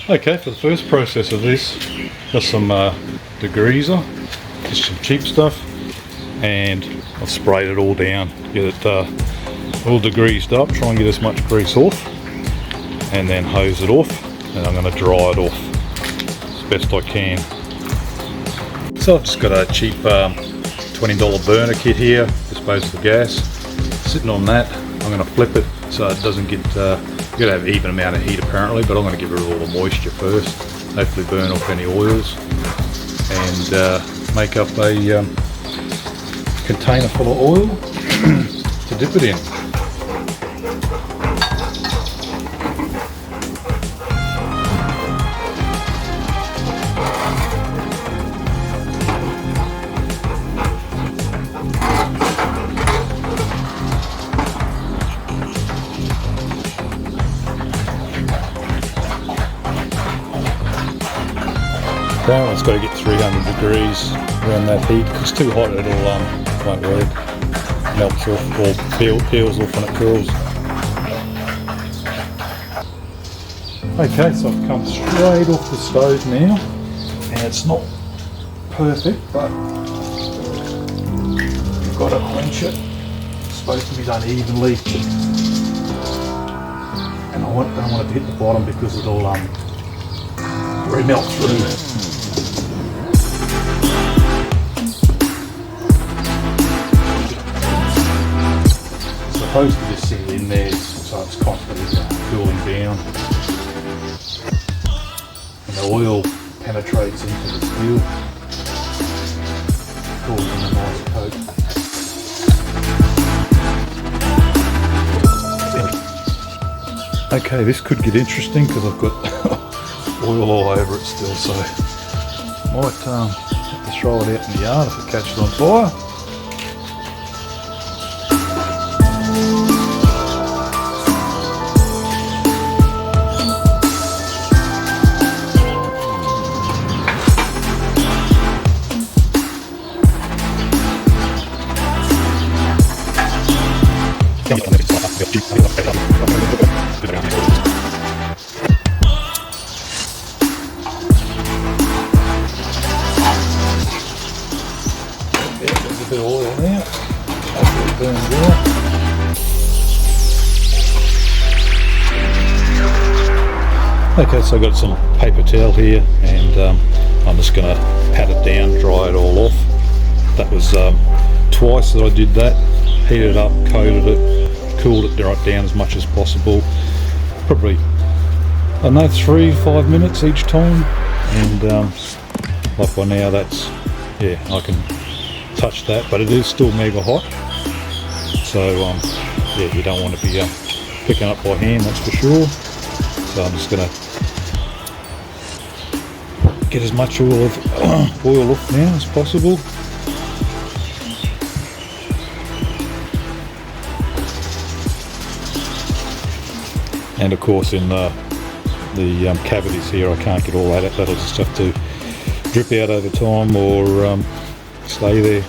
Okay, for the first process of this, got some degreaser, just some cheap stuff, and I've sprayed it all down, get it all degreased up, try and get as much grease off, and then hose it off, and I'm going to dry it off as best I can. So I've just got a cheap $20 burner kit here, disposable gas, sitting on that. I'm going to flip it so it doesn't get, you've got to have an even amount of heat apparently, but I'm going to give it all the moisture first, hopefully burn off any oils, and make up a container full of oil to dip it in. Apparently it's got to get 300 degrees around that heat. If it's too hot it'll won't work. Melts off or peels off when it cools. Okay, so I've come straight off the stove now, and it's not perfect, but you've got to quench it. It's supposed to be done evenly, and I don't want it to hit the bottom because it'll melt through. Supposed to just sit in there so it's constantly cooling down, and the oil penetrates into the steel, causing a nice coat. Okay, this could get interesting because I've got oil all over it still, so might have to throw it out in the yard if it catches on fire. There's a bit of oil now. Hopefully it burns well. Okay, so I've got some paper towel here, and I'm just going to pat it down, dry it all off. That was twice that I did that. Heated it up, coated it, cooled it right down as much as possible. Probably, I don't know, 3 to 5 minutes each time. And like by now that's, yeah, I can touch that, but it is still mega hot. So yeah, you don't want to be picking up by hand, that's for sure. So I'm just going to get as much oil off now as possible. And of course in the cavities here I can't get all that, that'll just have to drip out over time or stay there.